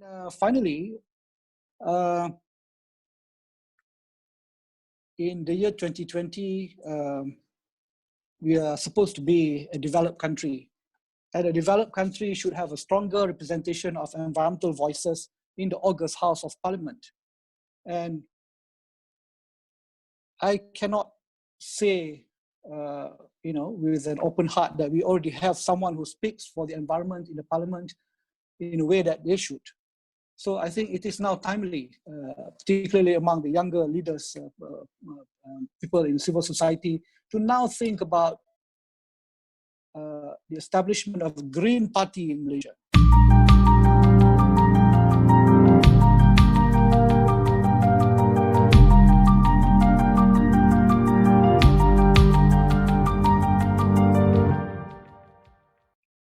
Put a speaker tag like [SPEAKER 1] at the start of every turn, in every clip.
[SPEAKER 1] And finally, in the year 2020, we are supposed to be a developed country. And a developed country should have a stronger representation of environmental voices in the August House of Parliament. And I cannot say, with an open heart that we already have someone who speaks for the environment in the Parliament in a way that they should. So I think it is now timely, particularly among the younger leaders, people in civil society, to now think about the establishment of a Green Party in Malaysia.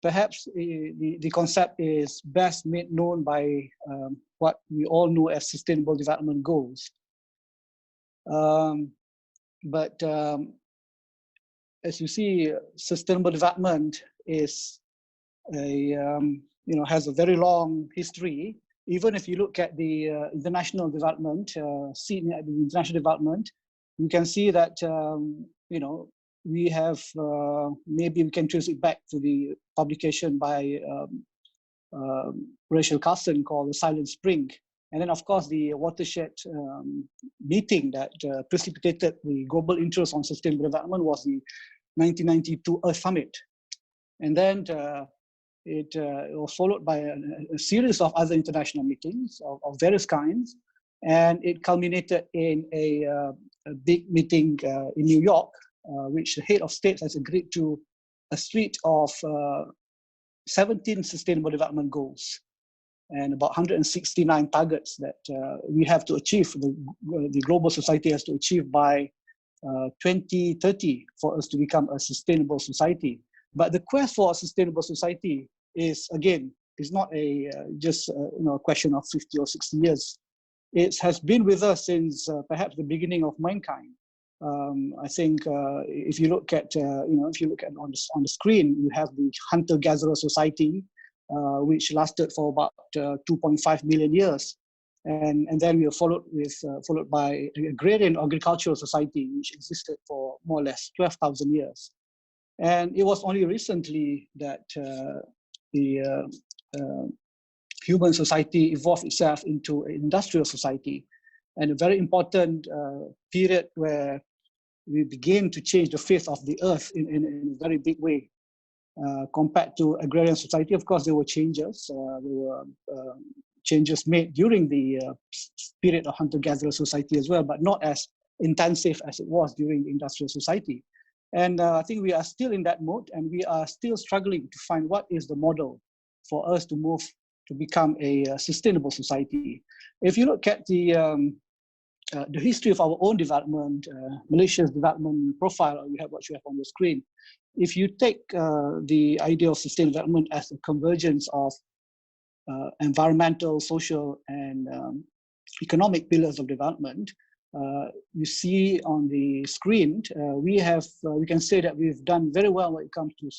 [SPEAKER 1] Perhaps the concept is best made known by what we all know as Sustainable Development Goals. As you see, sustainable development is has a very long history. Even if you look at the international development, seen at the international development, you can see that we have maybe we can trace it back to the publication by Rachel Carson called The Silent Spring. And then, of course, the watershed meeting that precipitated the global interest on sustainable development was the 1992 Earth Summit. And then it was followed by a series of other international meetings of various kinds. And it culminated in a big meeting in New York, which the head of states has agreed to a suite of 17 sustainable development goals and about 169 targets that we have to achieve, the global society has to achieve by 2030 for us to become a sustainable society. But the quest for a sustainable society is, again, is not just a question of 50 or 60 years. It has been with us since perhaps the beginning of mankind. I think if you look at on the screen, you have the hunter-gatherer society, which lasted for about 2.5 million years, and then we were followed by the agrarian agricultural society, which existed for more or less 12,000 years. And it was only recently that the human society evolved itself into an industrial society, and a very important period where we begin to change the face of the earth in a very big way. Compared to agrarian society, of course, there were changes. There were changes made during the period of hunter-gatherer society as well, but not as intensive as it was during the industrial society. And I think we are still in that mode, and we are still struggling to find what is the model for us to move to become a sustainable society. If you look at the history of our own development, Malaysia's development profile, what you have on the screen. If you take the idea of sustainable development as a convergence of environmental, social, and economic pillars of development, you see on the screen, we can say that we've done very well when it comes to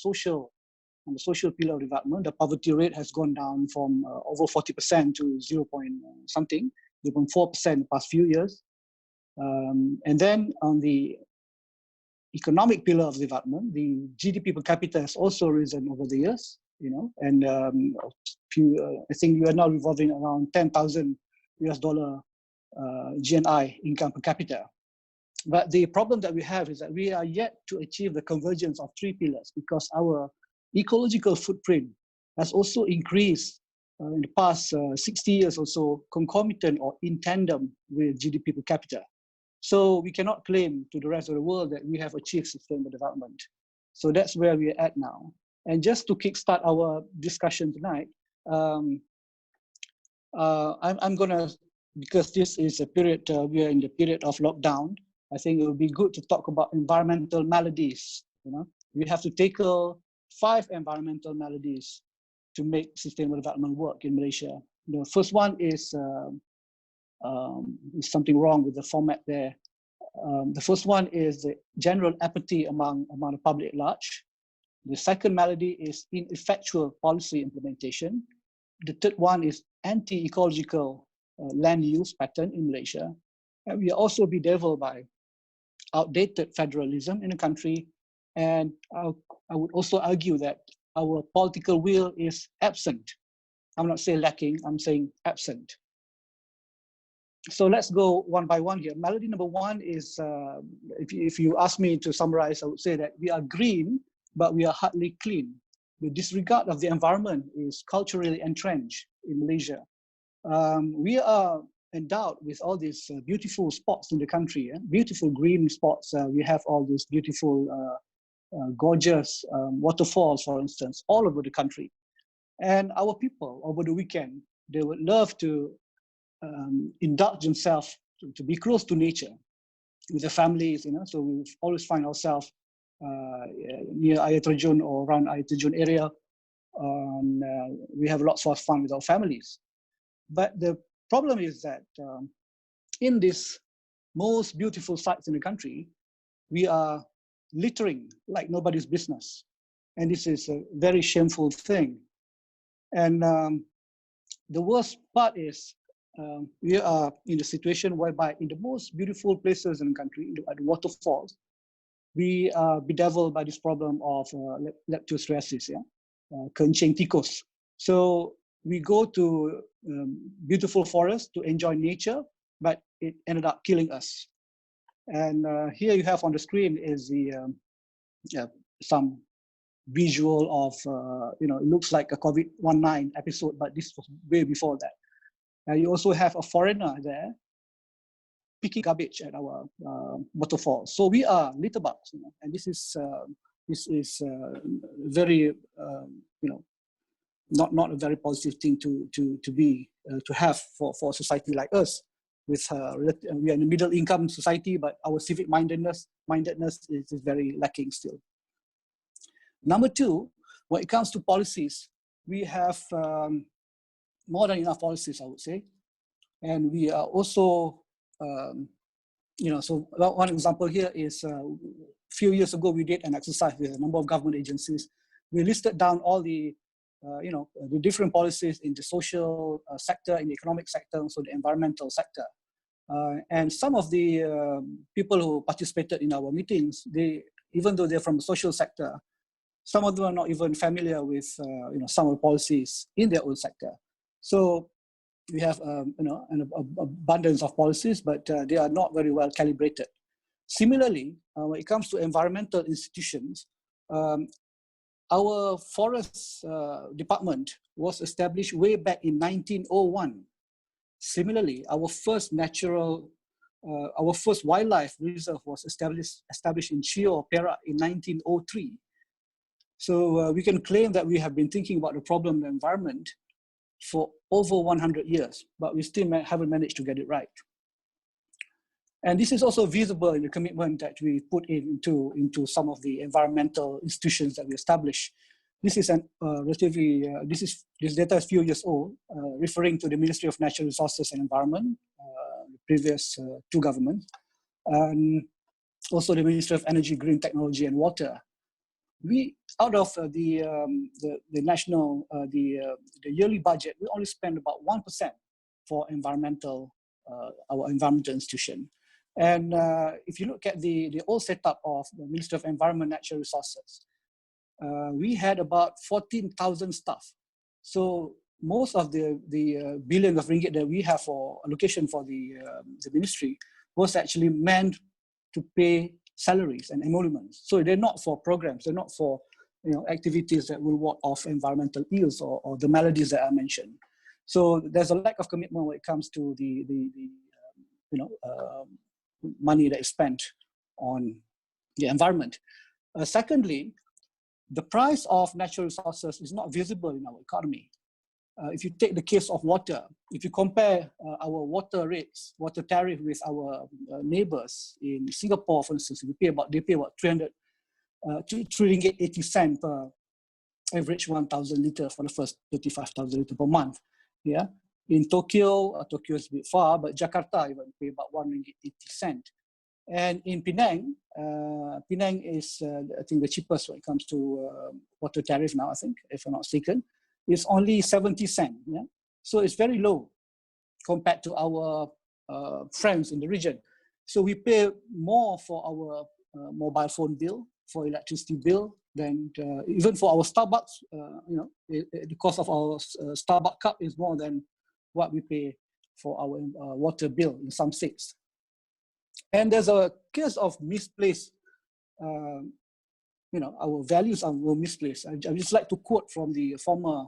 [SPEAKER 1] on the social pillar of development. The poverty rate has gone down from over 40% to 0.4% in the past few years. And then on the economic pillar of development, the GDP per capita has also risen over the years, and I think we are now revolving around $10,000 GNI income per capita. But the problem that we have is that we are yet to achieve the convergence of three pillars, because our ecological footprint has also increased in the past 60 years or so, concomitant or in tandem with GDP per capita. So we cannot claim to the rest of the world that we have achieved sustainable development. So that's where we're at now. And just to kickstart our discussion tonight, I'm gonna, because this is a period, we are in the period of lockdown, I think it would be good to talk about environmental maladies. We have to tackle 5 environmental maladies to make sustainable development work in Malaysia. The first one is something wrong with the format there. The first one is the general apathy among the public at large. The second malady is ineffectual policy implementation. the third one is anti-ecological land use pattern in Malaysia. And we are also bedeviled by outdated federalism in the country. And I would also argue that our political will is absent. I'm not saying lacking, I'm saying absent. So let's go one by one here. Malady number one is, if you ask me to summarize, I would say that we are green, but we are hardly clean. The disregard of the environment is culturally entrenched in Malaysia. We are endowed with all these beautiful spots in the country, beautiful green spots. We have all these beautiful, gorgeous waterfalls, for instance, all over the country. And our people, over the weekend, they would love to indulge themselves to be close to nature with their families, you know. So we always find ourselves near Air Terjun or around Air Terjun area. We have lots of fun with our families. But the problem is that in these most beautiful sites in the country, we are littering like nobody's business. And this is a very shameful thing. And the worst part is we are in a situation whereby in the most beautiful places in the country, at the waterfalls, we are bedeviled by this problem of leptospirosis, kencing tikus. So we go to beautiful forests to enjoy nature, but it ended up killing us. And here you have on the screen is the some visual of, it looks like a COVID-19 episode, but this was way before that. You also have a foreigner there picking garbage at our waterfall. So we are litterbugs, and this is very, not a very positive thing to have for a society like us. We are in a middle income society, but our civic mindedness is very lacking still. Number two, when it comes to policies, we have more than enough policies, I would say. And we are also, so one example here is a few years ago, we did an exercise with a number of government agencies. We listed down all the, the different policies in the social sector, in the economic sector, also the environmental sector. And some of the people who participated in our meetings, even though they're from the social sector, some of them are not even familiar with some of the policies in their own sector. So we have an abundance of policies, but they are not very well calibrated. Similarly, when it comes to environmental institutions, our forest department was established way back in 1901. Similarly, our first wildlife reserve was established in Chio, Perak in 1903. So we can claim that we have been thinking about the problem of the environment for over 100 years, but we still haven't managed to get it right. And this is also visible in the commitment that we put into some of the environmental institutions that we established. This is this data is a few years old, referring to the Ministry of Natural Resources and Environment, the previous two governments, and also the Ministry of Energy, Green Technology and Water. We, out of the yearly budget, we only spend about 1% for our environmental institution. And if you look at the old setup of the Ministry of Environment, Natural Resources, we had about 14,000 staff. So most of the billion of ringgit that we have for allocation for the ministry was actually meant to pay salaries and emoluments. So they're not for programs, they're not for activities that will ward off environmental ills or the maladies that I mentioned. So there's a lack of commitment when it comes to the money that is spent on the environment. Secondly, the price of natural resources is not visible in our economy. If you take the case of water, if you compare our water rates, water tariff with our neighbors in Singapore, for instance, they pay about 3 ringgit 80 cents per average 1,000 litre for the first 35,000 litre per month. Yeah, in Tokyo is a bit far, but Jakarta even pay about 1 ringgit 80 cents. And in Penang, Penang is I think the cheapest when it comes to water tariff now, I think, if I'm not mistaken. is only 70 cents. Yeah? So it's very low compared to our friends in the region. So we pay more for our mobile phone bill, for electricity bill, than even for our Starbucks. The cost of our Starbucks cup is more than what we pay for our water bill in some states. And there's a case of misplaced, our values were misplaced. I just like to quote from the former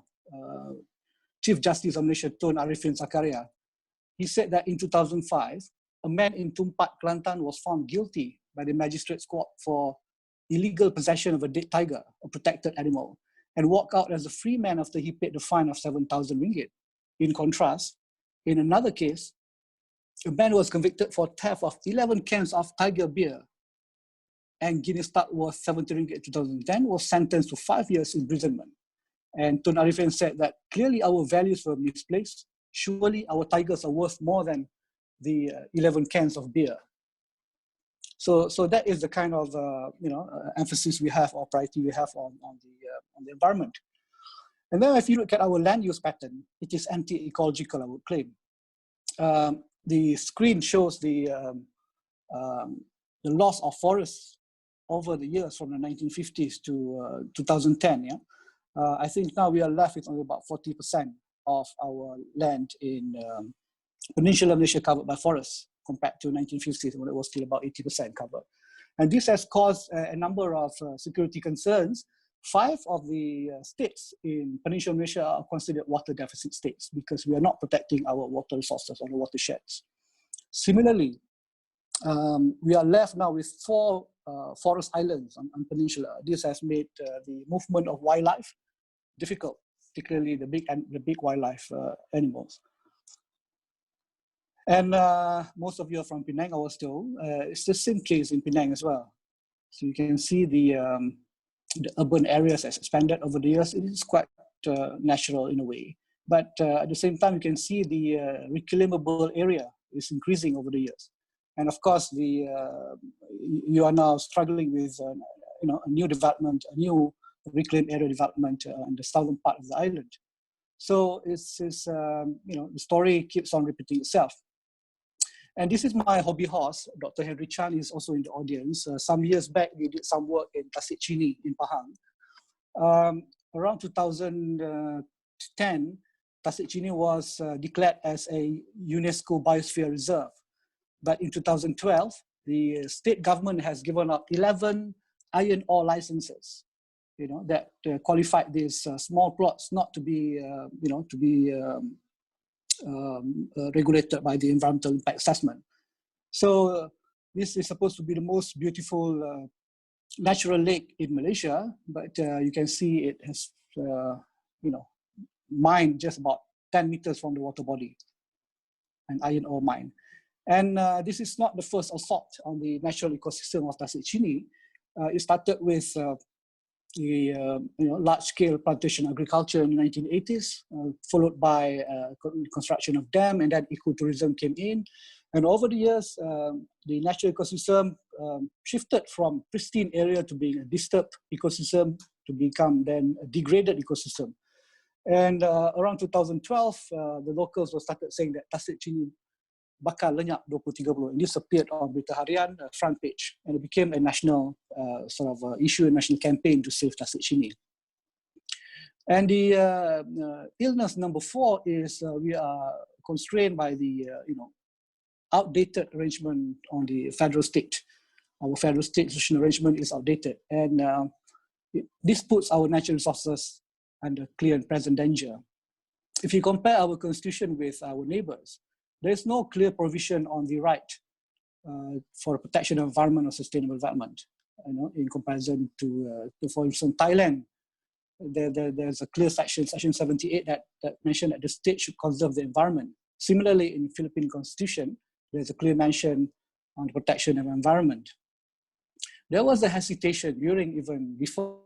[SPEAKER 1] Chief Justice of Malaysia, Tun Arifin Zakaria. He said that in 2005, a man in Tumpat, Kelantan was found guilty by the magistrate's court for illegal possession of a dead tiger, a protected animal, and walked out as a free man after he paid the fine of 7,000 ringgit. In contrast, in another case, a man was convicted for theft of 11 cans of tiger beer and Guinness stud worth 70 ringgit in 2010, was sentenced to 5 years imprisonment. And Tun Arifin said that clearly our values were misplaced. Surely our tigers are worth more than the 11 cans of beer. So that is the kind of emphasis we have, or priority we have on the environment. And then if you look at our land use pattern, it is anti-ecological, I would claim. The screen shows the loss of forests over the years from the 1950s to 2010. Yeah, I think now we are left with only about 40% of our land in Peninsular Malaysia covered by forests, compared to 1950s when it was still about 80% covered. And this has caused a number of security concerns. 5 of the states in Peninsular Malaysia are considered water deficit states because we are not protecting our water resources or the watersheds. Similarly, we are left now with 4 forest islands on Peninsula. This has made the movement of wildlife difficult, particularly the big wildlife animals. And most of you are from Penang, I was told. It's the same case in Penang as well. So you can see the urban areas has expanded over the years. It is quite natural in a way. But at the same time, you can see the reclaimable area is increasing over the years. And of course, you are now struggling with a new development, a new reclaimed area development in the southern part of the island. So the story keeps on repeating itself. And this is my hobby horse. Dr. Hezri Chan is also in the audience. Some years back, we did some work in Tasik Chini in Pahang. Around 2010, Tasik Chini was declared as a UNESCO Biosphere Reserve. But in 2012, the state government has given up 11 iron ore licenses, that qualified these small plots not to be, regulated by the environmental impact assessment. So this is supposed to be the most beautiful natural lake in Malaysia, but you can see it has, mined just about 10 meters from the water body, an iron ore mine. And this is not the first assault on the natural ecosystem of Tasik Chini. It started with large-scale plantation agriculture in the 1980s, followed by construction of dam, and then ecotourism came in. And over the years, the natural ecosystem shifted from pristine area to being a disturbed ecosystem to become then a degraded ecosystem. And around 2012, the locals were started saying that Tasik Chini bakal lenyap 2030. And this appeared on Berita Harian front page, and it became a national issue, a national campaign to save Tasik Chini. And the illness number 4 is we are constrained by the outdated arrangement on the federal state. Our federal state institutional arrangement is outdated, and this puts our natural resources under clear and present danger. If you compare our constitution with our neighbors, there is no clear provision on the right for protection of environment or sustainable development. In comparison to for instance, Thailand, there's a clear section 78 that mentioned that the state should conserve the environment. Similarly, in the Philippine constitution, there's a clear mention on the protection of environment. There was a hesitation even before.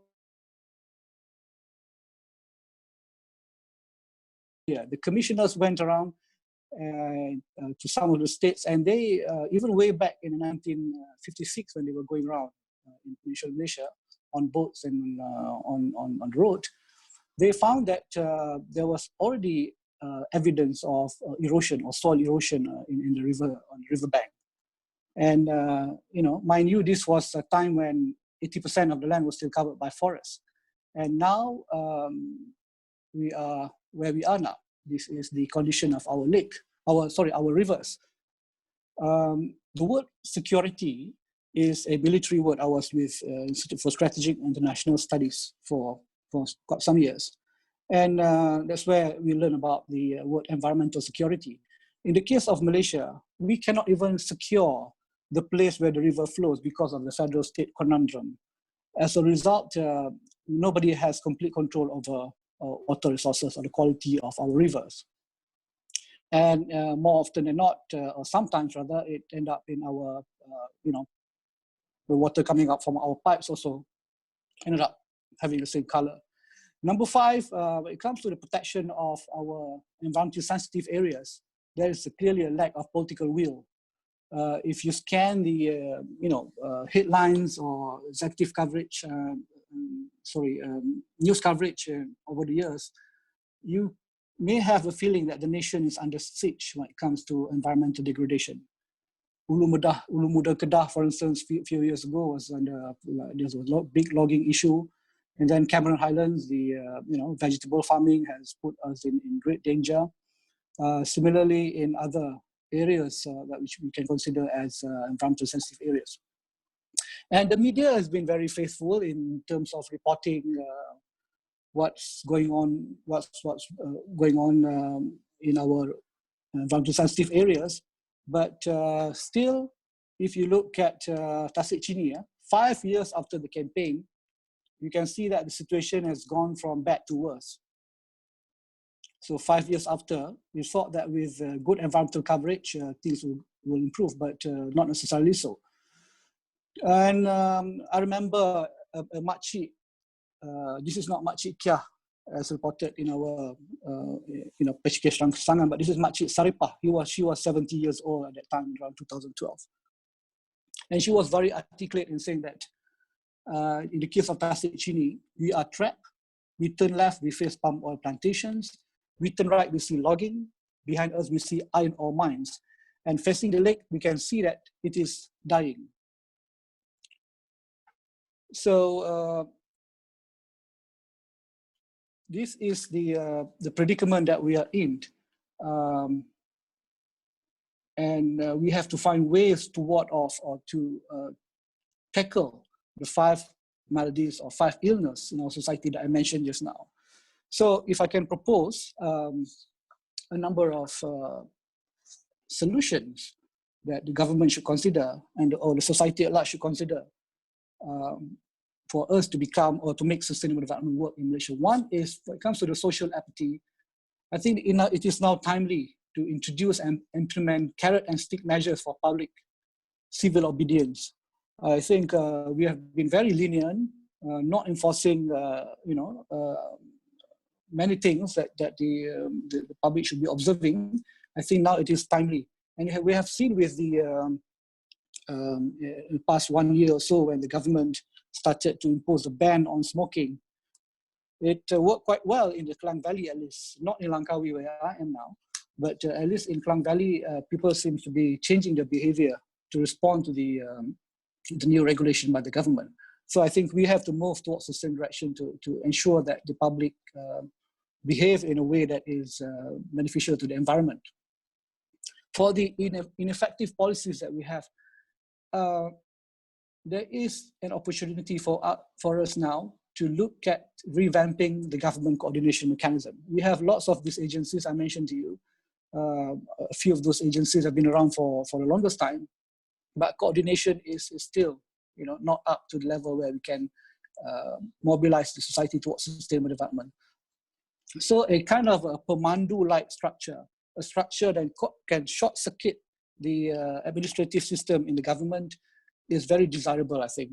[SPEAKER 1] Yeah, the commissioners went around to some of the states, and they even way back in 1956 when they were going around in Malaysia on boats and on the road, they found that there was already evidence of erosion or soil erosion in the river, on the riverbank. And, mind you, this was a time when 80% of the land was still covered by forests. And now we are where we are now. This is the condition of our lake, our rivers. The word security is a military word. I was with Institute for Strategic International Studies for quite some years. And that's where we learn about the word environmental security. In the case of Malaysia, we cannot even secure the place where the river flows because of the federal state conundrum. As a result, nobody has complete control over water resources or the quality of our rivers. And more often than not, or sometimes rather, it ends up in our, the water coming up from our pipes also ended up having the same color. Number 5, when it comes to the protection of our environmentally sensitive areas, there is clearly a lack of political will. If you scan the headlines or executive coverage, news coverage over the years, you may have a feeling that the nation is under siege when it comes to environmental degradation. Ulu Muda Kedah, for instance, a few years ago was under, there was a big logging issue. And then Cameron Highlands, the vegetable farming has put us in great danger. Similarly, in other areas that which we can consider as environmental sensitive areas. And the media has been very faithful in terms of reporting what's going on in our environmental sensitive areas. But still, if you look at Tasik Chini, 5 years after the campaign, you can see that the situation has gone from bad to worse. So 5 years after, we thought that with good environmental coverage, things will improve, but not necessarily so. And I remember a makcik, this is not makcik Kia, as reported in our PHK Rangsangan, but this is makcik Saripah. She was 70 years old at that time, around 2012. And she was very articulate in saying that in the case of Tasik Chini, we are trapped. We turn left, we face palm oil plantations. We turn right, we see logging. Behind us, we see iron ore mines. And facing the lake, we can see that it is dying. So this is the predicament that we are in. And we have to find ways to ward off or to tackle the 5 maladies or 5 illnesses in our society that I mentioned just now. So if I can propose a number of solutions that the government should consider or the society at large should consider for us to become or to make sustainable development work in Malaysia. One is, when it comes to the social apathy, I think it is now timely to introduce and implement carrot and stick measures for public civil obedience. I think we have been very lenient, not enforcing, many things that the public should be observing. I think now it is timely. And we have seen with the past 1 year or so when the government started to impose a ban on smoking. It worked quite well in the Klang Valley, at least, not in Langkawi where I am now, but at least in Klang Valley, people seem to be changing their behavior to respond to the new regulation by the government. So I think we have to move towards the same direction to ensure that the public behave in a way that is beneficial to the environment. For the ineffective policies that we have, there is an opportunity for us now to look at revamping the government coordination mechanism. We have lots of these agencies I mentioned to you. A few of those agencies have been around for the longest time, but coordination is still not up to the level where we can mobilize the society towards sustainable development. So a kind of a pemandu-like structure, a structure that can short-circuit the administrative system in the government is very desirable, I think,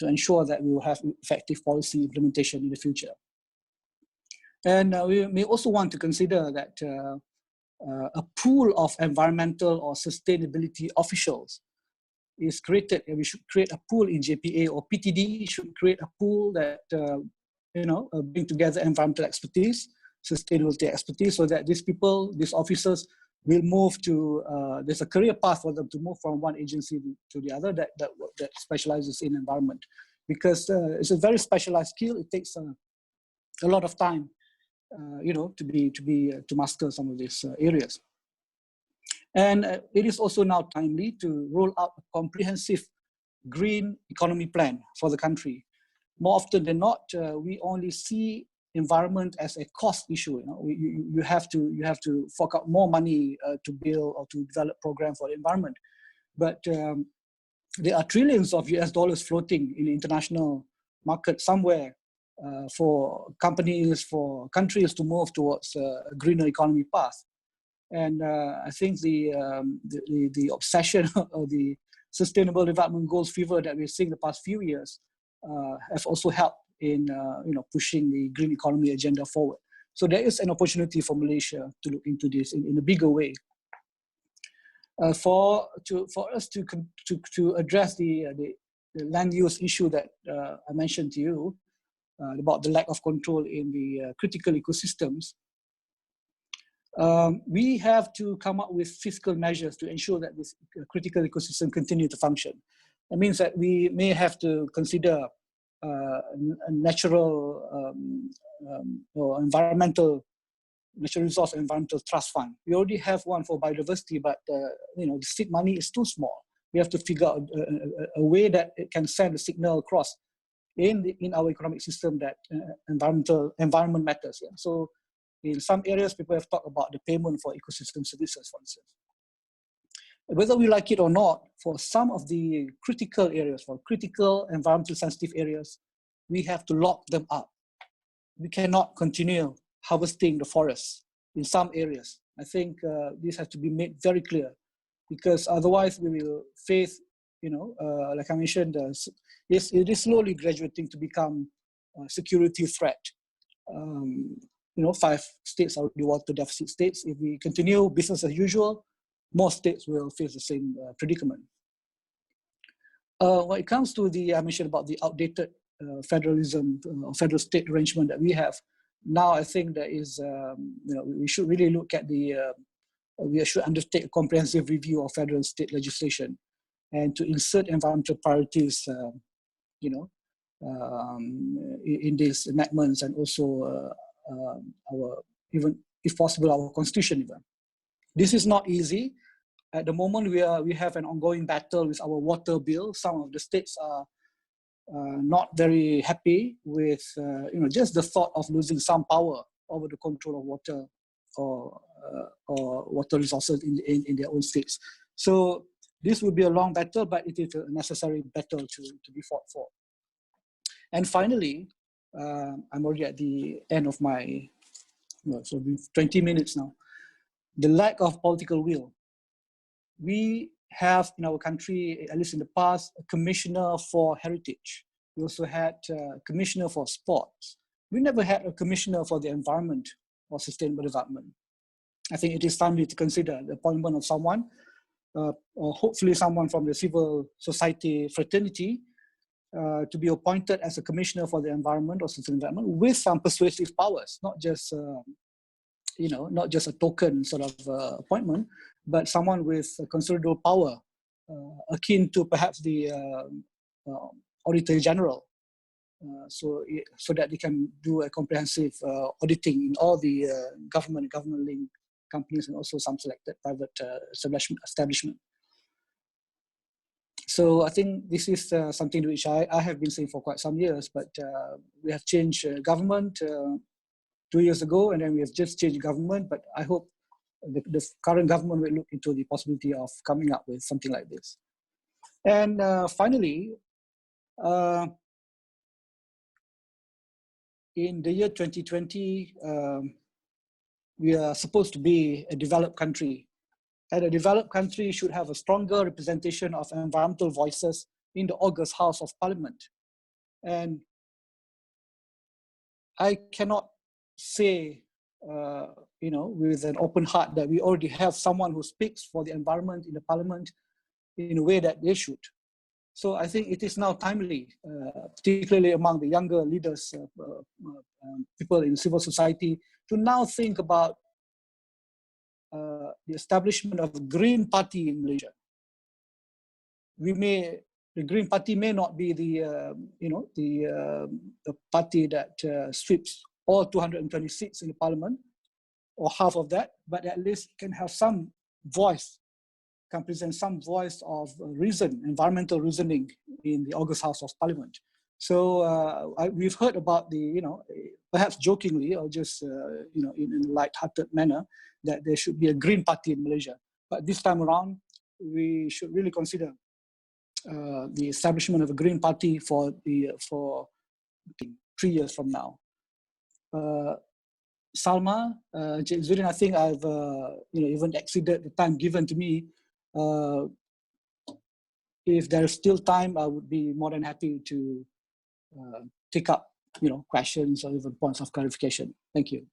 [SPEAKER 1] to ensure that we will have effective policy implementation in the future. And we may also want to consider that a pool of environmental or sustainability officials is created, and we should create a pool in JPA, or PTD should create a pool that bring together environmental expertise, sustainability expertise, so that these people, these officers, will move to, there's a career path for them to move from one agency to the other that specializes in environment. Because it's a very specialized skill. It takes a lot of time, to master some of these areas. And it is also now timely to roll out a comprehensive green economy plan for the country. More often than not, we only see environment as a cost issue. You have to fork out more money to build or to develop programs for the environment. But there are trillions of US dollars floating in the international market somewhere for companies, for countries to move towards a greener economy path. And I think the obsession or the Sustainable Development Goals fever that we're seeing the past few years have also helped in pushing the green economy agenda forward. So there is an opportunity for Malaysia to look into this in a bigger way. For us to address the land use issue that I mentioned to you about the lack of control in the critical ecosystems, we have to come up with fiscal measures to ensure that this critical ecosystem continue to function. That means that we may have to consider a natural or natural resource environmental trust fund. We already have one for biodiversity, but the seed money is too small. We have to figure out a way that it can send a signal across in our economic system that environment matters. Yeah? So in some areas, people have talked about the payment for ecosystem services, for instance. Whether we like it or not, for some of the critical areas, for critical environmental sensitive areas, we have to lock them up. We cannot continue harvesting the forests in some areas. I think this has to be made very clear, because otherwise we will face, like I mentioned, it is slowly graduating to become a security threat. 5 states are the water deficit states. If we continue business as usual, more states will face the same predicament. When it comes to I mentioned about the outdated federalism, federal state arrangement that we have, now I think there is, we should really look at we should undertake a comprehensive review of federal and state legislation and to insert environmental priorities, in these enactments, and also even if possible, our constitution even. This is not easy. At the moment, we have an ongoing battle with our water bill. Some of the states are not very happy with just the thought of losing some power over the control of water or water resources in their own states. So this will be a long battle, but it is a necessary battle to be fought for. And finally, I'm already at the end of my, so 20 minutes now. The lack of political will. We have in our country, at least in the past, a commissioner for heritage. We also had a commissioner for sports. We never had a commissioner for the environment or sustainable development. I think it is timely to consider the appointment of someone, or hopefully someone from the civil society fraternity, to be appointed as a commissioner for the environment or sustainable development with some persuasive powers, not just not just a token sort of appointment, but someone with considerable power, akin to perhaps the Auditor General, so that they can do a comprehensive auditing in all the government-linked companies and also some selected private establishment. So I think this is something which I have been saying for quite some years, but we have changed government 2 years ago, and then we have just changed government, but I hope the current government will look into the possibility of coming up with something like this. And finally, in the year 2020, we are supposed to be a developed country. And a developed country should have a stronger representation of environmental voices in the August House of Parliament. And I cannot say, with an open heart that we already have someone who speaks for the environment in the Parliament in a way that they should. So I think it is now timely, particularly among the younger leaders, people in civil society, to now think about the establishment of a Green Party in Malaysia. The Green Party may not be the party that sweeps all 220 seats in the parliament, or half of that, but at least can have some voice, can present some voice of reason, environmental reasoning in the August House of Parliament. So we've heard about the, perhaps jokingly or just, in a light-hearted manner, that there should be a Green Party in Malaysia. But this time around, we should really consider the establishment of a Green Party for 3 years from now. Salma, Zurin, I think I've even exceeded the time given to me. If there's still time, I would be more than happy to take up questions or even points of clarification. Thank you.